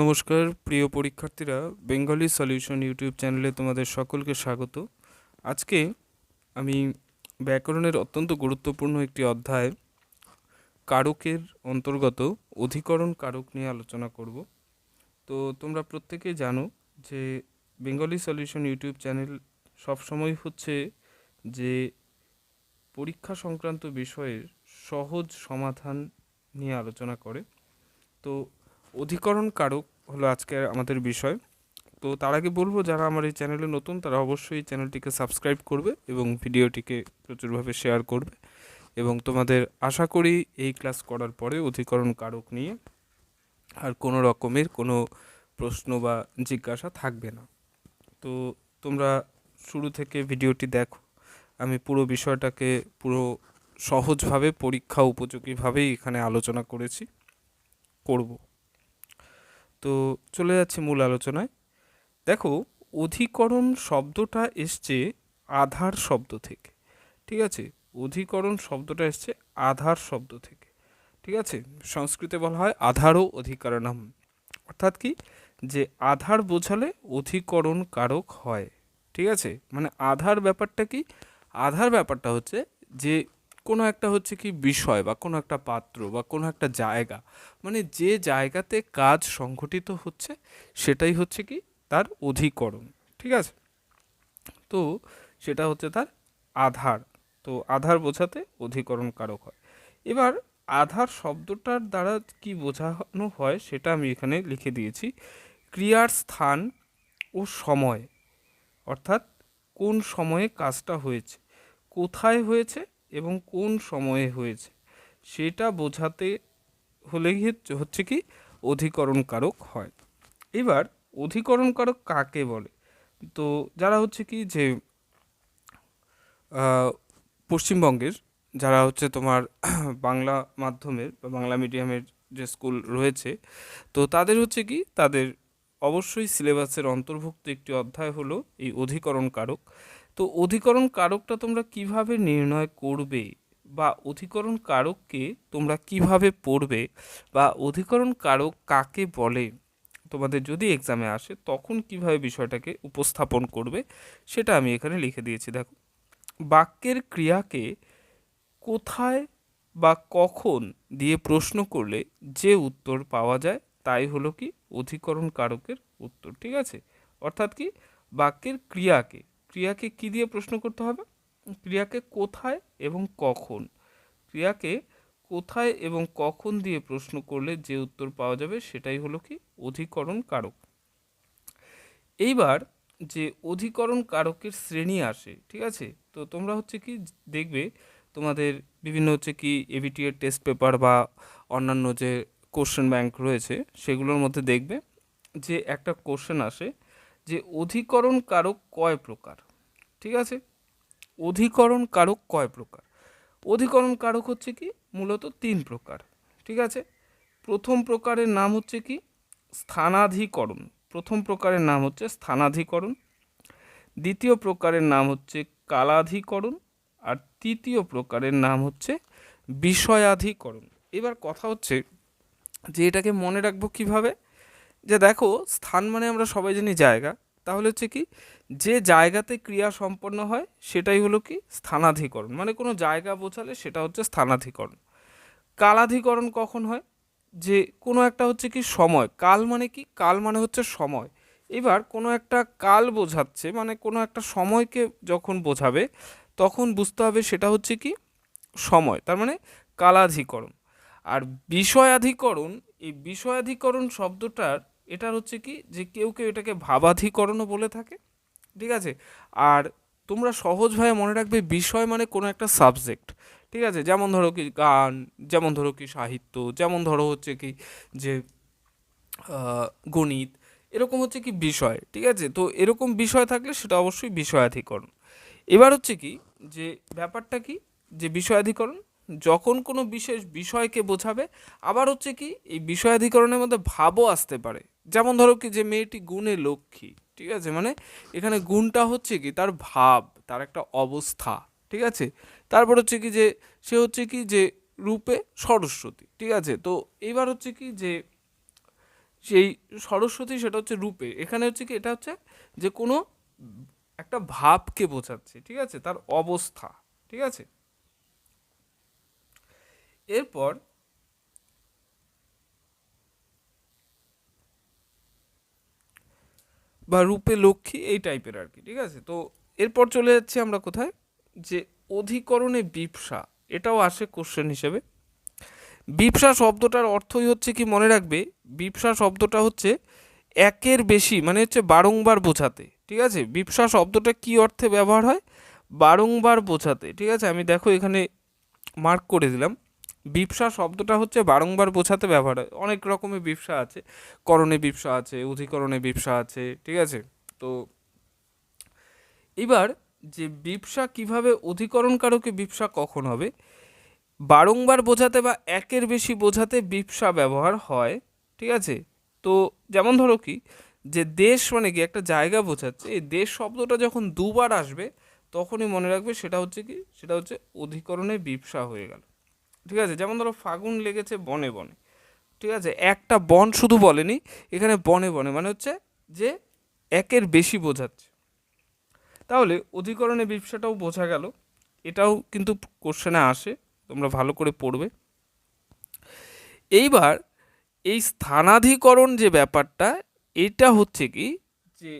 নমস্কার প্রিয় পরীক্ষার্থীরা, বেঙ্গলি সলিউশন ইউটিউব চ্যানেলে তোমাদের সকলকে স্বাগত। আজকে আমি ব্যাকরণের অত্যন্ত গুরুত্বপূর্ণ একটি অধ্যায় কারকের অন্তর্গত অধিকরণ কারক নিয়ে আলোচনা করব। তো তোমরা প্রত্যেকেই জানো যে বেঙ্গলি সলিউশন ইউটিউব চ্যানেল সবসময় হচ্ছে যে পরীক্ষা সংক্রান্ত বিষয়ের সহজ সমাধান নিয়ে আলোচনা করে। তো অধিকরণ কারক হলো আজকের আমাদের বিষয়। তো তার আগে বলবো, যারা আমার এই চ্যানেলে নতুন তারা অবশ্যই চ্যানেলটিকে সাবস্ক্রাইব করবে এবং ভিডিওটিকে প্রচুরভাবে শেয়ার করবে, এবং তোমাদের আশা করি এই ক্লাস করার পরে অধিকরণ কারক নিয়ে আর কোনো রকমের কোনো প্রশ্ন বা জিজ্ঞাসা থাকবে না। তো তোমরা শুরু থেকে ভিডিওটি দেখো। আমি পুরো বিষয়টাকে পুরো সহজভাবে পরীক্ষা উপযোগীভাবেই এখানে আলোচনা করব। তো চলে যাচ্ছি মূল আলোচনায়। দেখো, অধিকরণ শব্দটা এসছে আধার শব্দ থেকে। ঠিক আছে, অধিকরণ শব্দটা এসছে আধার শব্দ থেকে। ঠিক আছে, সংস্কৃতে বলা হয় আধারও অধিকরণম। অর্থাৎ কি, যে আধার বোঝালে অধিকরণ কারক হয়। ঠিক আছে, মানে আধার ব্যাপারটা কি, আধার ব্যাপারটা হচ্ছে যে কোনো একটা হচ্ছে কি বিষয় বা কোনো একটা পাত্র বা কোনো একটা জায়গা, মানে যে জায়গাতে কাজ সংঘটিত হচ্ছে সেটাই হচ্ছে কি তার অধিকরণ। ঠিক আছে, তো সেটা হচ্ছে তার আধার। তো আধার বোঝাতে অধিকরণ কারক হয়। এবার আধার শব্দটার দ্বারা কি বোঝানো হয় সেটা আমি এখানে লিখে দিয়েছি। ক্রিয়ার স্থান ও সময়, অর্থাৎ কোন সময়ে কাজটা হয়েছে, কোথায় হয়েছে এবং কোন সময়ে হয়েছে, সেটা বোঝাতে হলেই হচ্ছে কি অধিকরণ কারক হয়। এবার অধিকরণ কারক কাকে বলে? তো যারা হচ্ছে কি যে পশ্চিমবঙ্গের যারা হচ্ছে তোমার বাংলা মাধ্যমের বা বাংলা মিডিয়ামের যে স্কুল রয়েছে, তো তাদের হচ্ছে কি তাদের অবশ্যই সিলেবাসের অন্তর্ভুক্ত একটি অধ্যায় হলো এই অধিকরণ কারক। তো অধিকরণ কারকটা তোমরা কিভাবে নির্ণয় করবে, বা অধিকরণ কারককে তোমরা কিভাবে পড়বে, বা অধিকরণ কারক কাকে বলে, তোমাদের যদি এক্সামে আসে তখন কিভাবে বিষয়টাকে উপস্থাপন করবে, সেটা আমি এখানে লিখে দিয়েছি। দেখো, বাক্যের ক্রিয়াকে কোথায় বা কখন দিয়ে প্রশ্ন করলে যে উত্তর পাওয়া যায় তাই হলো কি অধিকরণ কারকের উত্তর। ঠিক আছে, অর্থাৎ কি, বাক্যের ক্রিয়াকে ক্রিয়াকে কি দিয়ে প্রশ্ন করতে হবে, ক্রিয়াকে কোথায় এবং কখন, ক্রিয়াকে কোথায় এবং কখন দিয়ে প্রশ্ন করলে যে উত্তর পাওয়া যাবে সেটাই হলো কি অধিকরণ কারক। এইবার যে অধিকরণ কারকের শ্রেণী আসে, ঠিক আছে, তো তোমরা হচ্ছে কি দেখবে তোমাদের বিভিন্ন হচ্ছে কি এবিটি এর টেস্ট পেপার বা অন্যান্য যে কোশ্চেন ব্যাংক রয়েছে সেগুলোর মধ্যে দেখবে যে একটা কোশ্চেন আসে যে অধিকরণ কারক কয় প্রকার। ঠিক আছে, অধিকরণ কারক কয় প্রকার? অধিকরণ কারক হচ্ছে কি মূলত তিন প্রকার। ঠিক আছে, প্রথম প্রকারের নাম হচ্ছে কি স্থানাধিকরণ। প্রথম প্রকারের নাম হচ্ছে স্থানাধিকরণ। দ্বিতীয় প্রকারের নাম হচ্ছে কালাধিকরণ। আর তৃতীয় প্রকারের নাম হচ্ছে বিষয়াধিকরণ। এবার কথা হচ্ছে যে এটাকে মনে রাখবো কিভাবে, যে দেখো, স্থান মানে আমরা সবাই জানি জায়গা, তাহলে হচ্ছে কি যে জায়গাতে ক্রিয়া সম্পন্ন হয় সেটাই হলো কি স্থানাধিকরণ, মানে কোনো জায়গা বোঝালে সেটা হচ্ছে স্থানাধিকরণ। কালাধিকরণ কখন হয়, যে কোনো একটা হচ্ছে কি সময়, কাল মানে কি, কাল মানে হচ্ছে সময়। এবার কোনো একটা কাল বোঝাচ্ছে, মানে কোনো একটা সময়কে যখন বোঝাবে তখন বুঝতে হবে সেটা হচ্ছে কি সময়, তার মানে কালাধিকরণ। আর বিষয়াধিকরণ, এই বিষয়াধিকরণ শব্দটার এটার হচ্ছে কি যে কেউ কেউ এটাকে ভাবাধিকরণও বলে থাকে। ঠিক আছে, আর তোমরা সহজভাবে মনে রাখবে বিষয় মানে কোনো একটা সাবজেক্ট। ঠিক আছে, যেমন ধরো কি গান, যেমন ধরো কি সাহিত্য, যেমন ধরো হচ্ছে কি যে গণিত, এরকম হচ্ছে কি বিষয়। ঠিক আছে, তো এরকম বিষয় থাকলে সেটা অবশ্যই বিষয়াধিকরণ। এবার হচ্ছে কি যে ব্যাপারটা কি, যে বিষয়াধিকরণ যখন কোনো বিশেষ বিষয়কে বোঝাবে, আবার হচ্ছে কি এই বিষয়াধিকরণের মধ্যে ভাবও আসতে পারে। যেমন ধরো কি যে মেয়েটি গুণে লক্ষ্মী। ঠিক আছে, মানে এখানে গুণটা হচ্ছে কি তার ভাব, তার একটা অবস্থা। ঠিক আছে, তারপর হচ্ছে কি যে সে হচ্ছে কি যে রূপে সরস্বতী। ঠিক আছে, তো এবার হচ্ছে কি যে সেই সরস্বতী সেটা হচ্ছে রূপে। এখানে হচ্ছে কি, এটা হচ্ছে যে কোনো একটা ভাবকে বোঝাচ্ছে, ঠিক আছে, তার অবস্থা, ঠিক আছে। এরপর বা রূপে লক্ষ্মী এই টাইপের আর কি, ঠিক আছে। তো এরপর চলে যাচ্ছি আমরা কোথায়, যে অধিকরণে বিপসা, এটাও আসে কোশ্চেন হিসেবে। বিপসা শব্দটার অর্থই হচ্ছে কি, মনে রাখবে, বিপসা শব্দটা হচ্ছে একের বেশি, মানে হচ্ছে বারংবার বোঝাতে, ঠিক আছে। বিপসা শব্দটা কি অর্থে ব্যবহার হয়, বারংবার বোঝাতে, ঠিক আছে। আমি দেখো এখানে মার্ক করে দিলাম, বিপসা শব্দটা হচ্ছে বারংবার বোঝাতে ব্যবহার হয়। অনেক রকমের বিপসা আছে, করণে বিপসা আছে, অধিকরণে বিপসা আছে, ঠিক আছে। তো এবার যে বিপসা কিভাবে, অধিকরণ কারকে বিপসা কখন হবে, বারংবার বোঝাতে বা একের বেশি বোঝাতে বিপসা ব্যবহার হয়, ঠিক আছে। তো যেমন ধরো কি, যে দেশ মানে কি একটা জায়গা বোঝাচ্ছে, এই দেশ শব্দটা যখন দুবার আসবে তখনই মনে রাখবে সেটা হচ্ছে কি, সেটা হচ্ছে অধিকরণে বিপসা হয়ে গেল, ঠিক আছে। যেমন ধরো ফাগুন লেগেছে বনে বনে, ঠিক আছে, একটা বন শুধু বলেনি, এখানে বনে বনে মানে হচ্ছে যে একের বেশি বোঝাচ্ছে। তাহলে অধিকরণে বিপসাটাও বোঝা গেল, এটাও কিন্তু কোশ্চেনে আসে, তোমরা ভালো করে পড়বে। এইবার এই স্থানাধিকরণ যে ব্যাপারটা, এটা হচ্ছে কি, যে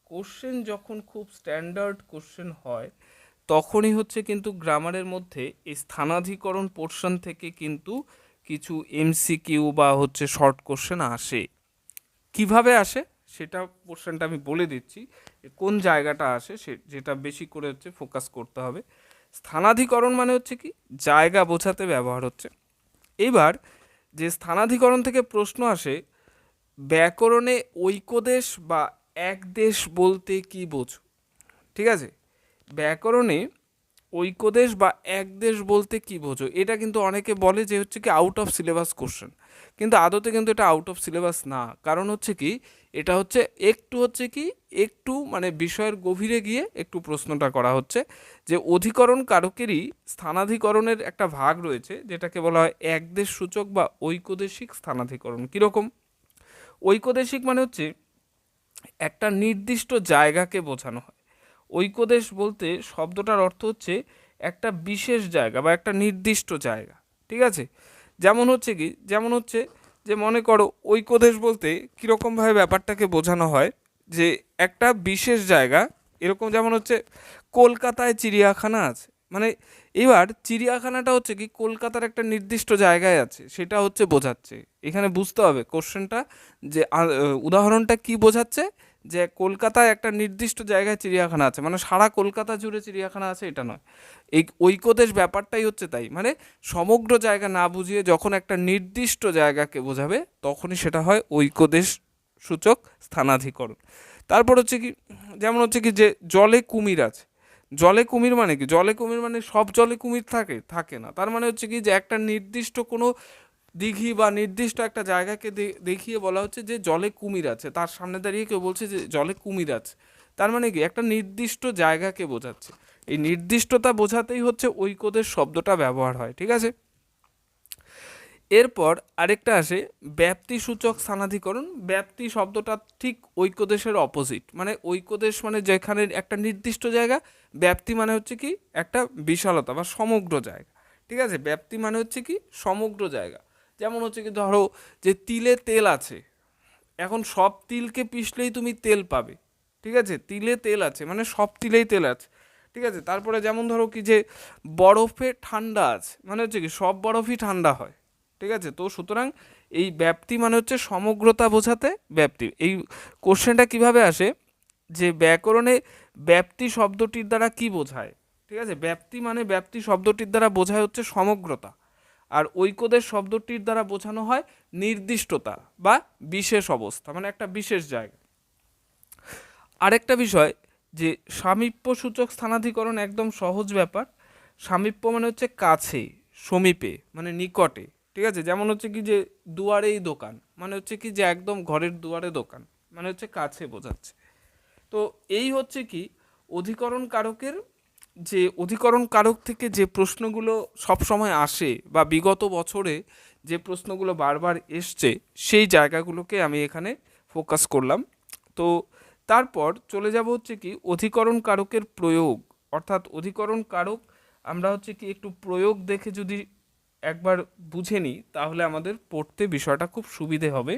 কোশ্চেন যখন খুব স্ট্যান্ডার্ড কোশ্চেন হয় তখনই হচ্ছে কিন্তু গ্রামারের মধ্যে এই স্থানাধিকরণ পোর্শন থেকে কিন্তু কিছু এমসিকিউ বা হচ্ছে শর্ট কোশ্চেন আসে। কিভাবে আসে সেটা পোর্শনটা আমি বলে দিচ্ছি, কোন জায়গাটা আসে সে, যেটা বেশি করে হচ্ছে ফোকাস করতে হবে। স্থানাধিকরণ মানে হচ্ছে কি, জায়গা বোঝাতে ব্যবহার হচ্ছে। এবার যে স্থানাধিকরণ থেকে প্রশ্ন আসে, ব্যাকরণে ঐকদেশ বা একদেশ বলতে কি বোঝো, ঠিক আছে। ব্যাকরণে ঐকদেশ বা একদেশ বলতে কি বোঝো, এটা কিন্তু অনেকে বলে যে হচ্ছে কি আউট অফ সিলেবাস কোশ্চেন, কিন্তু আদতে কিন্তু এটা আউট অফ সিলেবাস না। কারণ হচ্ছে কি, এটা হচ্ছে একটু হচ্ছে কি, একটু মানে বিষয়ের গভীরে গিয়ে একটু প্রশ্নটা করা হচ্ছে, যে অধিকরণ কারকেরই স্থানাধিকরণের একটা ভাগ রয়েছে যেটাকে বলা হয় একদেশ সূচক বা ঐকদেশিক স্থানাধিকরণ। কীরকম, ঐকদেশিক মানে হচ্ছে একটা নির্দিষ্ট জায়গাকে বোঝানো হয়। ঐকদেশ বলতে শব্দটার অর্থ হচ্ছে একটা বিশেষ জায়গা বা একটা নির্দিষ্ট জায়গা, ঠিক আছে। যেমন হচ্ছে কি, যেমন হচ্ছে যে মনে করো ঐকদেশ বলতে কীরকমভাবে ব্যাপারটাকে বোঝানো হয়, যে একটা বিশেষ জায়গা, এরকম যেমন হচ্ছে কলকাতায় চিড়িয়াখানা আছে, মানে এবার চিড়িয়াখানাটা হচ্ছে কি কলকাতার একটা নির্দিষ্ট জায়গায় আছে, সেটা হচ্ছে বোঝাচ্ছে। এখানে বুঝতে হবে কোশ্চেনটা, যে উদাহরণটা কি বোঝাচ্ছে, যে কলকাতায় একটা নির্দিষ্ট জায়গায় চিড়িয়াখানা আছে, মানে সারা কলকাতা জুড়ে চিড়িয়াখানা আছে এটা নয়। এই ঐকদেশ ব্যাপারটাই হচ্ছে তাই, মানে সমগ্র জায়গা না বুঝিয়ে যখন একটা নির্দিষ্ট জায়গাকে বোঝাবে তখনই সেটা হয় ঐকদেশ সূচক স্থানাধিকরণ। তারপর হচ্ছে কি, যেমন হচ্ছে কি যে জলে কুমির আছে, জলে কুমির মানে কি, জলে কুমির মানে সব জলে কুমির থাকে, থাকে না। তার মানে হচ্ছে কি, যে একটা নির্দিষ্ট কোনো দিঘি বা নির্দিষ্ট একটা জায়গাকে দেখিয়ে বলা হচ্ছে যে জলে কুমির আছে, তার সামনে দাঁড়িয়ে কেউ বলছে যে জলে কুমির আছে, তার মানে কি একটা নির্দিষ্ট জায়গাকে বোঝাচ্ছে। এই নির্দিষ্টতা বোঝাতেই হচ্ছে ঐকদেশ শব্দটা ব্যবহার হয়, ঠিক আছে। এরপর আরেকটা আসে ব্যাপ্তিসূচক স্থানাধিকরণ। ব্যাপ্তি শব্দটা ঠিক ঐকদেশের অপোজিট, মানে ঐকদেশ মানে যেখানে একটা নির্দিষ্ট জায়গা, ব্যাপ্তি মানে হচ্ছে কি একটা বিশালতা বা সমগ্র জায়গা, ঠিক আছে। ব্যাপ্তি মানে হচ্ছে কি সমগ্র জায়গা। যেমন হচ্ছে কি ধরো যে তিলে তেল আছে, এখন সব তিলকে পিষলেই তুমি তেল পাবে, ঠিক আছে, তিলে তেল আছে মানে সব তিলেই তেল আছে, ঠিক আছে। তারপরে যেমন ধরো কি যে বরফে ঠান্ডা আছে, মানে হচ্ছে কি সব বরফই ঠান্ডা হয়, ঠিক আছে। তো সুতরাং এই ব্যাপ্তি মানে হচ্ছে সমগ্রতা বোঝাতে ব্যাপ্তি। এই কোশ্চেনটা কিভাবে আসে, যে ব্যাকরণে ব্যাপ্তি শব্দটির দ্বারা কি বোঝায়, ঠিক আছে। ব্যাপ্তি মানে ব্যাপ্তি শব্দটির দ্বারা বোঝায় হচ্ছে সমগ্রতা, আর ঐকদেশ শব্দটির দ্বারা বোঝানো হয় নির্দিষ্টতা বা বিশেষ অবস্থা, মানে একটা বিশেষ জায়গা। আরেকটা বিষয়, যে সামীপ্য সূচক স্থানাধিকরণ একদম সহজ ব্যাপার। সামীপ্য মানে হচ্ছে কাছে, সমীপে মানে নিকটে, ঠিক আছে। যেমন হচ্ছে কি যে দুয়ারেই দোকান, মানে হচ্ছে কি যে একদম ঘরের দুয়ারে দোকান, মানে হচ্ছে কাছে বোঝাচ্ছে। তো এই হচ্ছে কি অধিকরণ কারকের, যে অধিকরণ কারক থেকে যে প্রশ্নগুলো সব সময় আসে বা বিগত বছরে যে প্রশ্নগুলো বারবার এসছে সেই জায়গাগুলোকে আমি এখানে ফোকাস করলাম। তো তারপর চলে যাব হচ্ছে কি অধিকরণ কারকের প্রয়োগ, অর্থাৎ অধিকরণ কারক আমরা হচ্ছে কি একটু প্রয়োগ দেখে যদি একবার বুঝে নিই তাহলে আমাদের পড়তে বিষয়টা খুব সুবিধে হবে।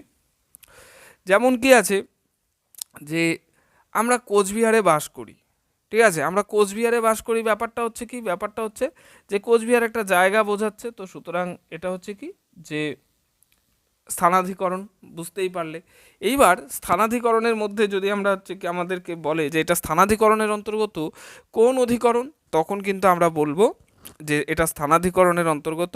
যেমন কি আছে যে আমরা কোচবিহারে বাস করি, ঠিক আছে, আমরা কোচবিহারে বাস করি, ব্যাপারটা হচ্ছে কি, ব্যাপারটা হচ্ছে যে কোচবিহার একটা জায়গা বোঝাচ্ছে, তো সুতরাং এটা হচ্ছে কি যে স্থানাধিকরণ, বুঝতেই পারলে। এইবার স্থানাধিকরণের মধ্যে যদি আমরা হচ্ছে কি আমাদেরকে বলে যে এটা স্থানাধিকরণের অন্তর্গত কোন অধিকরণ, তখন কিন্তু আমরা বলবো যে এটা স্থানাধিকরণের অন্তর্গত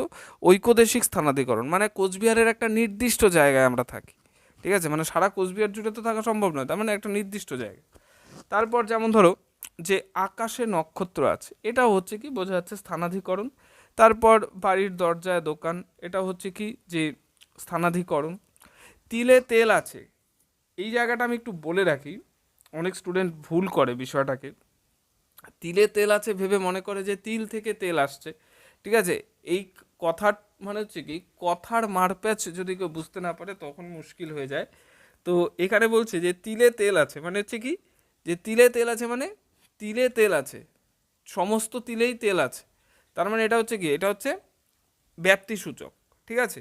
ঐকদেশিক স্থানাধিকরণ, মানে কোচবিহারের একটা নির্দিষ্ট জায়গায় আমরা থাকি, ঠিক আছে, মানে সারা কোচবিহার জুড়ে তো থাকা সম্ভব নয়, তার মানে একটা নির্দিষ্ট জায়গা। তারপর যেমন ধরো যে আকাশে নক্ষত্র আছে, এটাও হচ্ছে কি বোঝা যাচ্ছে স্থানাধিকরণ। তারপর বাড়ির দরজায় দোকান, এটা হচ্ছে কি যে স্থানাধিকরণ। তিলে তেল আছে, এই জায়গাটা আমি একটু বলে রাখি, অনেক স্টুডেন্ট ভুল করে বিষয়টাকে। তিলে তেল আছে ভেবে মনে করে যে তিল থেকে তেল আসছে, ঠিক আছে, এই কথার মানে হচ্ছে কি কথার মারপ্যাচ যদি কেউ বুঝতে না পারে তখন মুশকিল হয়ে যায়। তো এখানে বলছে যে তিলে তেল আছে মানে হচ্ছে কি যে তিলে তেল আছে মানে তিলে তেল আছে, সমস্ত তিলেই তেল আছে, তার মানে এটা হচ্ছে কি এটা হচ্ছে ব্যাপ্তিসূচক, ঠিক আছে।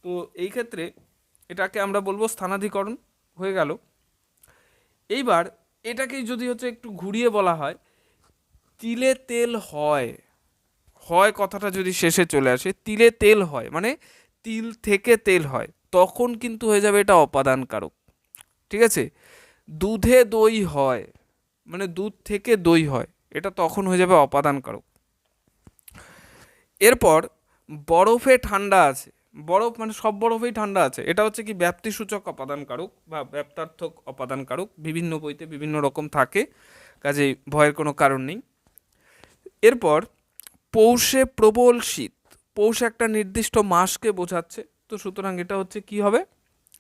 তো এই ক্ষেত্রে এটাকে আমরা বলবো স্থানাধিকরণ, হয়ে গেল। এইবার এটাকেই যদি হচ্ছে একটু ঘুরিয়ে বলা হয়, তিলে তেল হয়, হয় কথাটা যদি শেষে চলে আসে তিলে তেল হয় মানে তিল থেকে তেল হয়, তখন কিন্তু হয়ে যাবে এটা অপাদান কারক, ঠিক আছে। দুধে দই হয় মানে দুধ থেকে দই হয়, এটা তখন হয়ে যাবে অপাদান কারক। এরপর বরফে ঠান্ডা আছে, বরফ মানে সব বরফেই ঠান্ডা আছে, এটা হচ্ছে কি ব্যাপ্তিসূচক অপাদান কারক বা ব্যাপ্তার্থক অপাদান কারক, বিভিন্ন বইতে বিভিন্ন রকম থাকে, কাজেই ভয়ের কোনো কারণ নেই। এরপর পৌষে প্রবল শীত, পৌষ একটা নির্দিষ্ট মাসকে বোঝাচ্ছে, তো সুতরাং এটা হচ্ছে কি হবে,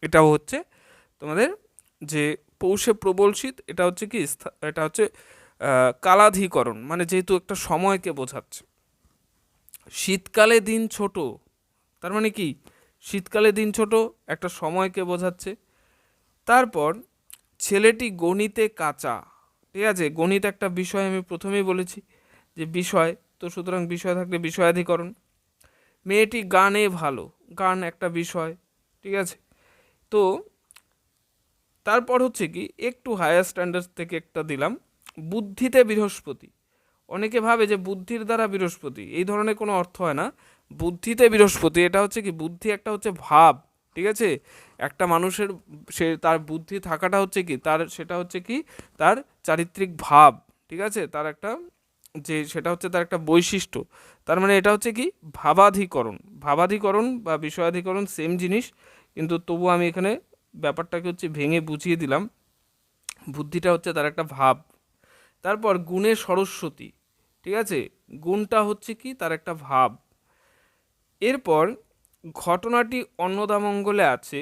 এটাও হচ্ছে তোমাদের যে পৌষে প্রবল শীত, এটা হচ্ছে কি এটা হচ্ছে কালাধিকরণ, মানে যেহেতু একটা সময়কে বোঝাচ্ছে। শীতকালে দিন ছোট, তার মানে কি শীতকালে দিন ছোট একটা সময়কে বোঝাচ্ছে। তারপর ছেলেটি গণিতে কাঁচা, ঠিক আছে, গণিত একটা বিষয়, আমি প্রথমেই বলেছি যে বিষয়, তো সুতরাং বিষয় থাকলে বিষয়াধিকরণ। মেয়েটি গানে ভালো, গান একটা বিষয়, ঠিক আছে। তো তারপর হচ্ছে কি একটু হায়ার স্ট্যান্ডার্ড থেকে একটা দিলাম, বুদ্ধিতে বৃহস্পতি, অনেকে ভাবে যে বুদ্ধির দ্বারা বৃহস্পতি, এই ধরনের কোনো অর্থ হয় না। বুদ্ধিতে বৃহস্পতি এটা হচ্ছে কি বুদ্ধি একটা হচ্ছে ভাব, ঠিক আছে, একটা মানুষের সে তার বুদ্ধি থাকাটা হচ্ছে কি তার সেটা হচ্ছে কি তার চারিত্রিক ভাব, ঠিক আছে, তার একটা যে সেটা হচ্ছে তার একটা বৈশিষ্ট্য, তার মানে এটা হচ্ছে কি ভাবাধিকরণ, ভাবাধিকরণ বা বিষয়াধিকরণ সেম জিনিস, কিন্তু তবু আমি এখানে ব্যাপারটাকে হচ্ছে ভেঙে বুঝিয়ে দিলাম, বুদ্ধিটা হচ্ছে তার একটা ভাব। তারপর গুণে সরস্বতী, ঠিক আছে, গুণটা হচ্ছে কি তার একটা ভাব। এরপর ঘটনাটি অন্নদামঙ্গলে আছে,